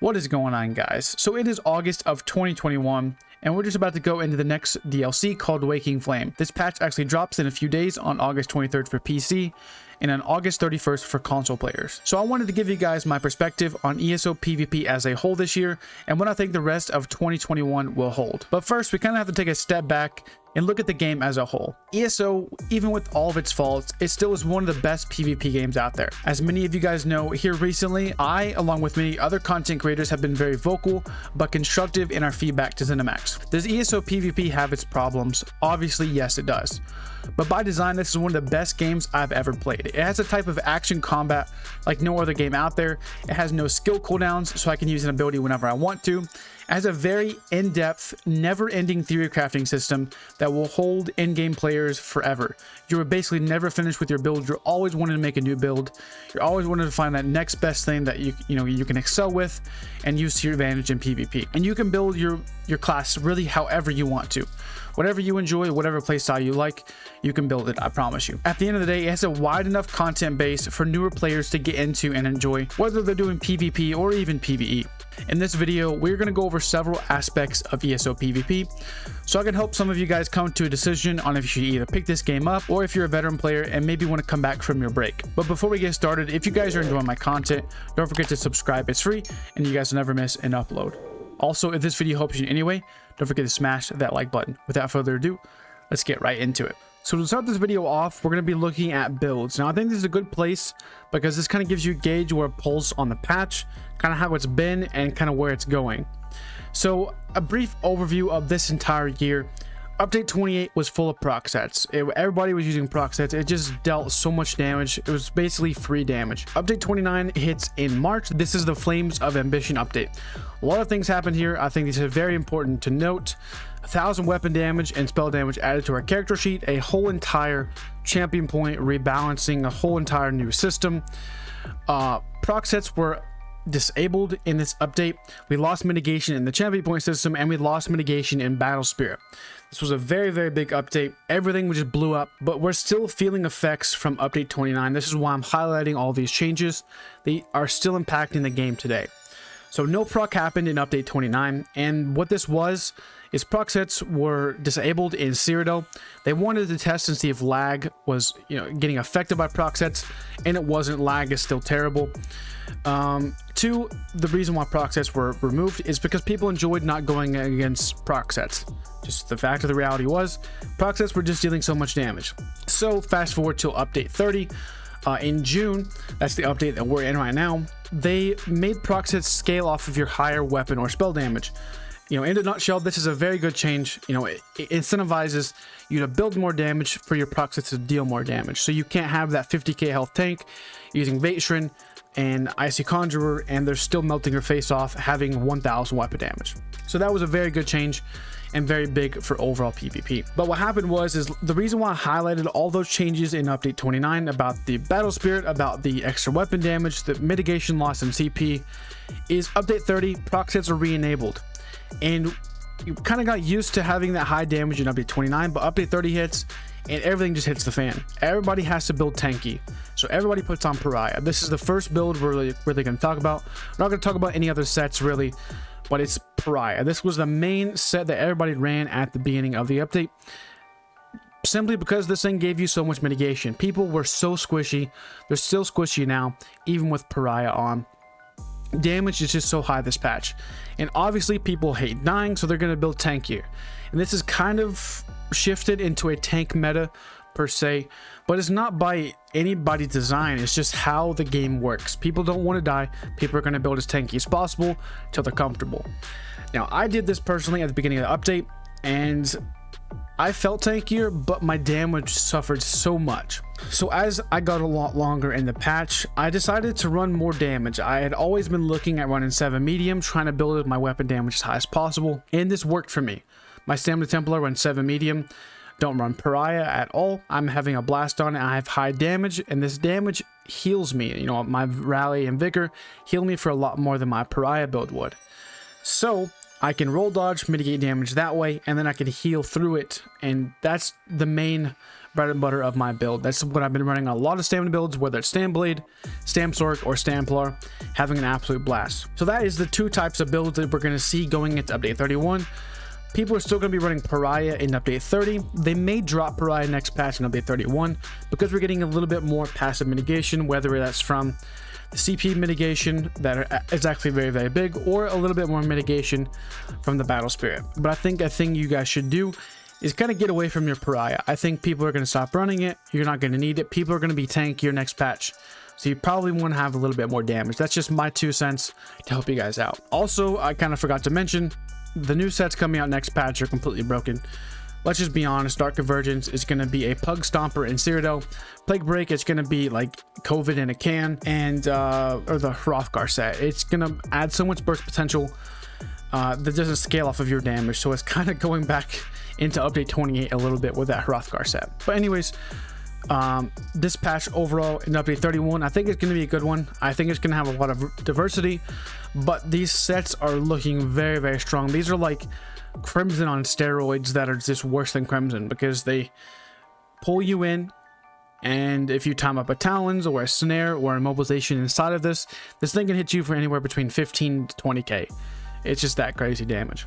What is going on, guys? So it is August of 2021 and we're just about to go into the next DLC called Waking Flame. This patch actually drops in a few days on August 23rd for PC and on August 31st for console players. So I wanted to give you guys my perspective on ESO PvP as a whole this year and what I think the rest of 2021 will hold. But first, we kind of have to take a step back and look at the game as a whole. ESO, even with all of its faults, it still is one of the best PvP games out there. As many of you guys know, here recently, I, along with many other content creators, have been very vocal but constructive in our feedback to ZeniMax. Does ESO PvP have its problems? Obviously, yes, it does. But by design, this is one of the best games I've ever played. It has a type of action combat like no other game out there. It has no skill cooldowns, so I can use an ability whenever I want to. It has a very in-depth, never-ending theory crafting system that will hold in-game players forever. You're basically never finished with your build. You're always wanting to make a new build. You're always wanting to find that next best thing that you can excel with and use to your advantage in PvP. And you can build your class really however you want to. Whatever you enjoy, whatever playstyle you like, you can build it, I promise you. At the end of the day, it has a wide enough content base for newer players to get into and enjoy, whether they're doing PvP or even PvE. In this video, we're going to go over several aspects of ESO PvP, so I can help some of you guys come to a decision on if you should either pick this game up or if you're a veteran player and maybe want to come back from your break. But before we get started, if you guys are enjoying my content, don't forget to subscribe. It's free and you guys will never miss an upload. Also, if this video helps you in any way, don't forget to smash that like button. Without further ado, let's get right into it. So to start this video off, we're going to be looking at builds. Now, I think this is a good place because this kind of gives you a gauge or a pulse on the patch, kind of how it's been and kind of where it's going. So a brief overview of this entire year. Update 28 was full of proc sets. Everybody was using proc sets. It just dealt so much damage. It was basically free damage. Update 29 hits in March. This is the Flames of Ambition update. A lot of things happened here. I think these are very important to note. 1,000 weapon damage and spell damage added to our character sheet. A whole entire champion point rebalancing. A whole entire new system. Proc sets were disabled in this update. We lost mitigation in the champion point system and we lost mitigation in battle spirit. This was a very, very big update. Everything just blew up, but we're still feeling effects from update 29. This is why I'm highlighting all these changes. They are still impacting the game today. So no proc happened in update 29, and what this was is proc sets were disabled in Cyrodiil. They wanted to test and see if lag was getting affected by proc sets, and it wasn't. Lag is still terrible. Two, the reason why proc sets were removed is because people enjoyed not going against proc sets. Just the fact of the reality was proc sets were just dealing so much damage. So fast forward till update 30. In June, that's the update that we're in right now, they made proc sets scale off of your higher weapon or spell damage. In a nutshell, this is a very good change. It incentivizes you to build more damage for your proc sets to deal more damage. So you can't have that 50k health tank using Vatrin and Icy Conjurer and they're still melting your face off having 1000 weapon damage. So that was a very good change and very big for overall PvP. But what happened was the reason why I highlighted all those changes in update 29 about the battle spirit, about the extra weapon damage, the mitigation loss in CP, is update 30 proc sets are re-enabled. And you kind of got used to having that high damage in update 29, but update 30 hits and everything just hits the fan. Everybody has to build tanky, so everybody puts on Pariah. This is the first build we're really going to talk about. We're not going to talk about any other sets really, but it's Pariah. This was the main set that everybody ran at the beginning of the update, simply because this thing gave you so much mitigation. People were so squishy. They're still squishy now, even with Pariah on. Damage is just so high this patch, and obviously people hate dying, so they're going to build tankier. And this is kind of shifted into a tank meta per se, but it's not by anybody's design. It's just how the game works. People don't want to die. People are going to build as tanky as possible till they're comfortable. Now, I did this personally at the beginning of the update, and I felt tankier, but my damage suffered so much. So as I got a lot longer in the patch, I decided to run more damage. I had always been looking at running 7 medium, trying to build my weapon damage as high as possible, and this worked for me. My Stamina Templar runs 7 medium, don't run Pariah at all. I'm having a blast on it. I have high damage, and this damage heals me. My Rally and Vigor heal me for a lot more than my Pariah build would. So I can roll dodge, mitigate damage that way, and then I can heal through it, and that's the main bread and butter of my build. That's what I've been running on a lot of stamina builds, whether it's Stam Blade, Stam Sork, or Stamplar, having an absolute blast. So that is the two types of builds that we're going to see going into update 31. People are still going to be running Pariah in update 30. They may drop Pariah next patch in update 31 because we're getting a little bit more passive mitigation, whether that's from the CP mitigation that is actually very, very big, or a little bit more mitigation from the Battle Spirit. But I think a thing you guys should do is kind of get away from your Pariah. I think people are going to stop running it. You're not going to need it. People are going to be tankier next patch. So you probably want to have a little bit more damage. That's just my 2 cents to help you guys out. Also, I kind of forgot to mention, the new sets coming out next patch are completely broken. Let's just be honest, Dark Convergence is going to be a Pug Stomper in Cyrodiil. Plague Break, it's going to be like COVID in a can, and or the Hrothgar set. It's going to add so much burst potential that doesn't scale off of your damage, so it's kind of going back into update 28 a little bit with that Hrothgar set. But anyways, this patch overall in update 31, I think it's going to be a good one. I think it's going to have a lot of diversity, but these sets are looking very, very strong. These are like Crimson on steroids that are just worse than Crimson, because they pull you in, and if you time up a Talons or a Snare or a Mobilization inside of this thing can hit you for anywhere between 15 to 20k. It's just that crazy damage.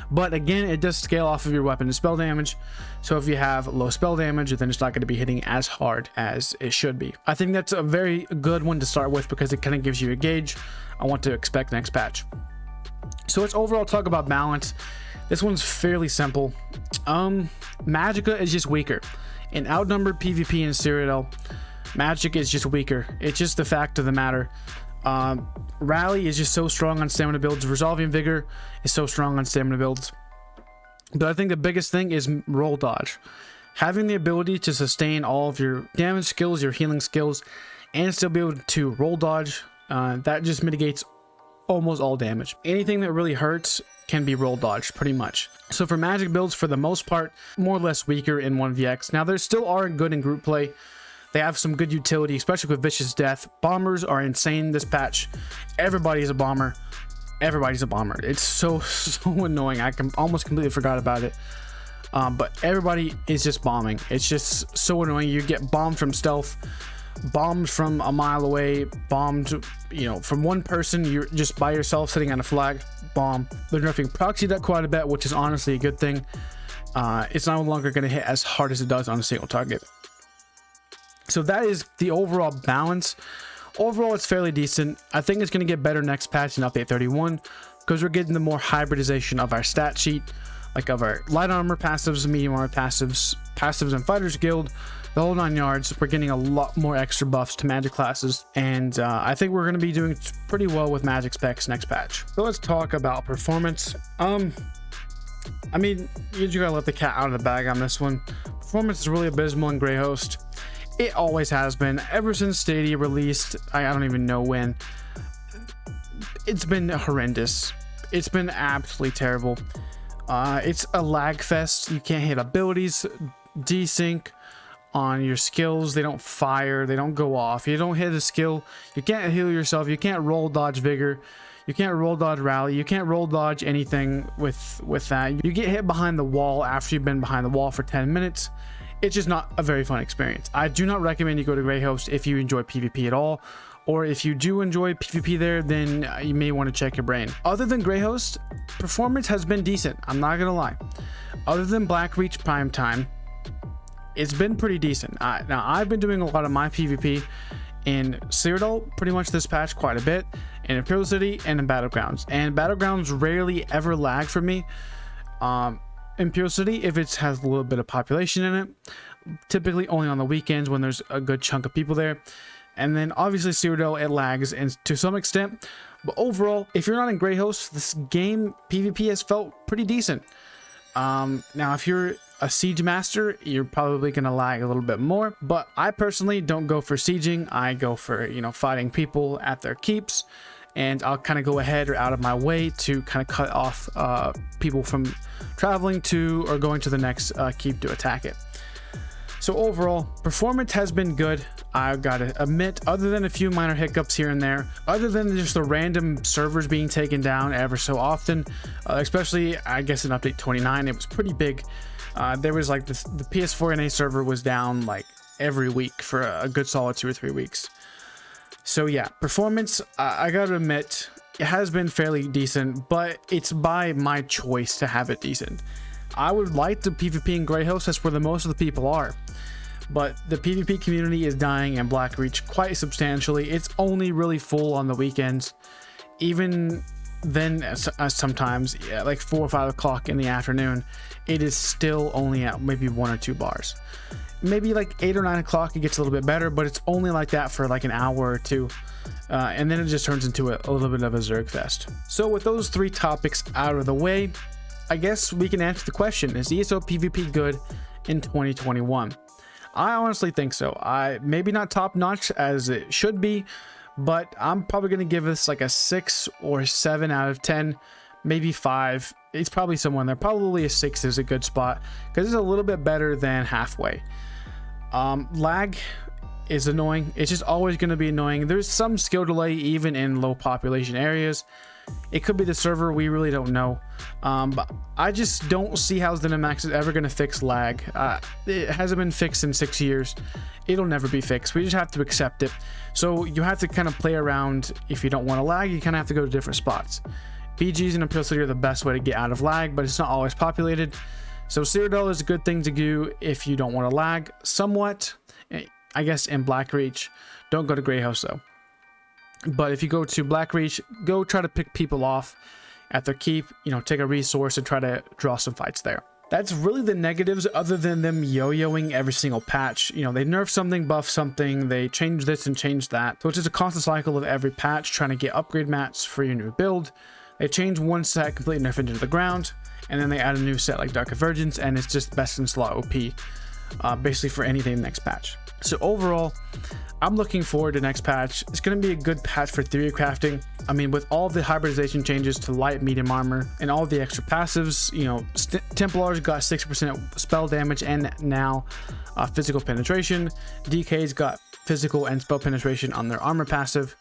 But again, it does scale off of your weapon and spell damage, so if you have low spell damage, then it's not going to be hitting as hard as it should be. I think that's a very good one to start with because it kind of gives you a gauge on what to expect next patch. So let's overall talk about balance. This one's fairly simple. Magicka is just weaker. In outnumbered PvP in Cyrodiil, Magicka is just weaker. It's just the fact of the matter. Rally is just so strong on stamina builds. Resolving Vigor is so strong on stamina builds. But I think the biggest thing is roll dodge. Having the ability to sustain all of your damage skills, your healing skills, and still be able to roll dodge, that just mitigates almost all damage. Anything that really hurts can be roll dodged pretty much. So for magic builds, for the most part, more or less weaker in 1vx. Now, there still are good in group play. They have some good utility, especially with Vicious Death. Bombers are insane this patch. Everybody's a bomber. Everybody's a bomber. It's so annoying. I almost completely forgot about it. But everybody is just bombing. It's just so annoying. You get bombed from stealth, bombed from a mile away, bombed, you know, from one person. You're just by yourself sitting on a flag, bomb. They're nerfing proxy deck quite a bit, which is honestly a good thing. It's no longer going to hit as hard as it does on a single target. So that is the overall balance. Overall, it's fairly decent. I think it's going to get better next patch in update 31 because we're getting the more hybridization of our stat sheet, like of our light armor passives, medium armor passives, passives and fighters guild, the whole 9 yards. We're getting a lot more extra buffs to magic classes, and I think we're going to be doing pretty well with magic specs next patch. So let's talk about performance. I mean, you gotta let the cat out of the bag on this one. Performance is really abysmal in Greyhost. It always has been ever since Stadia released. I don't even know when. It's been horrendous. It's been absolutely terrible. It's a lag fest. You can't hit abilities, desync on your skills. They don't fire, they don't go off. You don't hit a skill, you can't heal yourself, you can't roll dodge vigor, you can't roll dodge rally, you can't roll dodge anything with that. You get hit behind the wall after you've been behind the wall for 10 minutes. It's just not a very fun experience. I do not recommend you go to Greyhost if you enjoy PvP at all, or if you do enjoy PvP there, then you may want to check your brain. Other than Greyhost, performance has been decent, I'm not gonna lie. Other than Blackreach Prime Time, it's been pretty decent. Now, I've been doing a lot of my PvP in Cyrodiil pretty much this patch quite a bit, in Imperial City and in Battlegrounds. And Battlegrounds rarely ever lag for me. Imperial City, if it has a little bit of population in it, typically only on the weekends when there's a good chunk of people there. And then obviously Cyrodiil, it lags and to some extent. But overall, if you're not in Greyhost, this game PvP has felt pretty decent. Now, if you're a siege master, you're probably gonna lag a little bit more, but I personally don't go for sieging. I go for, you know, fighting people at their keeps, and I'll kind of go ahead or out of my way to kind of cut off people from traveling to or going to the next keep to attack it. So overall, performance has been good, I've got to admit, other than a few minor hiccups here and there, other than just the random servers being taken down ever so often, especially I guess in update 29, it was pretty big. There was like this, the PS4 NA server was down like every week for a good solid 2 or 3 weeks. So yeah, performance, I gotta admit, it has been fairly decent, but it's by my choice to have it decent. I would like to PvP in Grey House, that's where the most of the people are. But the PvP community is dying in Blackreach quite substantially. It's only really full on the weekends. Even then, sometimes, yeah, like 4 or 5 o'clock in the afternoon, it is still only at maybe 1 or 2 bars. Maybe like 8 or 9 o'clock, it gets a little bit better, but it's only like that for like an hour or 2. And then it just turns into a little bit of a Zerg fest. So with those 3 topics out of the way, I guess we can answer the question, is ESO PvP good in 2021? I honestly think so. Maybe not top notch as it should be, but I'm probably going to give this like a 6 or 7 out of 10, maybe 5. It's probably somewhere in there. Probably a 6 is a good spot because it's a little bit better than halfway. Lag is annoying. It's just always going to be annoying. There's some skill delay even in low population areas. It could be the server, we really don't know. But I just don't see how ZeniMax is ever going to fix lag. It hasn't been fixed in 6 years. It'll never be fixed. We just have to accept it. So you have to kind of play around. If you don't want to lag, you kind of have to go to different spots. BGs and Imperial City are the best way to get out of lag, but it's not always populated. So Cyrodiil is a good thing to do if you don't want to lag somewhat. I guess in Blackreach, don't go to Grey House though. But if you go to Blackreach, go try to pick people off at their keep, you know, take a resource and try to draw some fights there. That's really the negatives, other than them yo-yoing every single patch. You know, they nerf something, buff something, they change this and change that. So it's just a constant cycle of every patch trying to get upgrade mats for your new build. They change one set, completely nerf into the ground, and then they add a new set like Dark Convergence, and it's just best in slot OP, basically for anything next patch. So overall, I'm looking forward to next patch. It's going to be a good patch for theory crafting. I mean, with all the hybridization changes to light, medium armor, and all the extra passives, you know, Templars got 60% spell damage and now physical penetration. DK's got physical and spell penetration on their armor passive.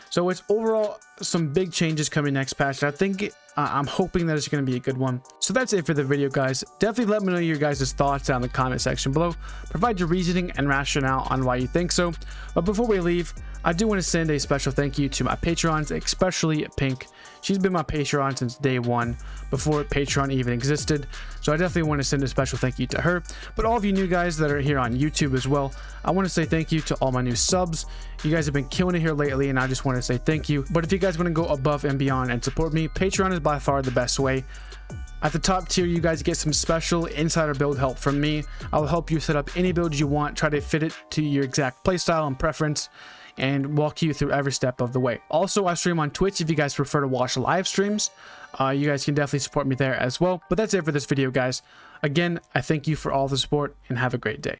So it's overall some big changes coming next patch. I think I'm hoping that it's going to be a good one. So that's it for the video, guys. Definitely let me know your guys' thoughts down in the comment section below. Provide your reasoning and rationale on why you think so. But before we leave, I do want to send a special thank you to my Patrons, especially Pink. She's been my Patreon since day 1, before Patreon even existed. So I definitely want to send a special thank you to her. But all of you new guys that are here on YouTube as well, I want to say thank you to all my new subs. You guys have been killing it here lately, and I just want to say thank you. But if you guys want to go above and beyond and support me, Patreon is by far the best way. At the top tier, you guys get some special insider build help from me. I'll help you set up any build you want, try to fit it to your exact playstyle and preference, and walk you through every step of the way. Also, I stream on Twitch if you guys prefer to watch live streams. You guys can definitely support me there as well. But that's it for this video, guys. Again, I thank you for all the support and have a great day.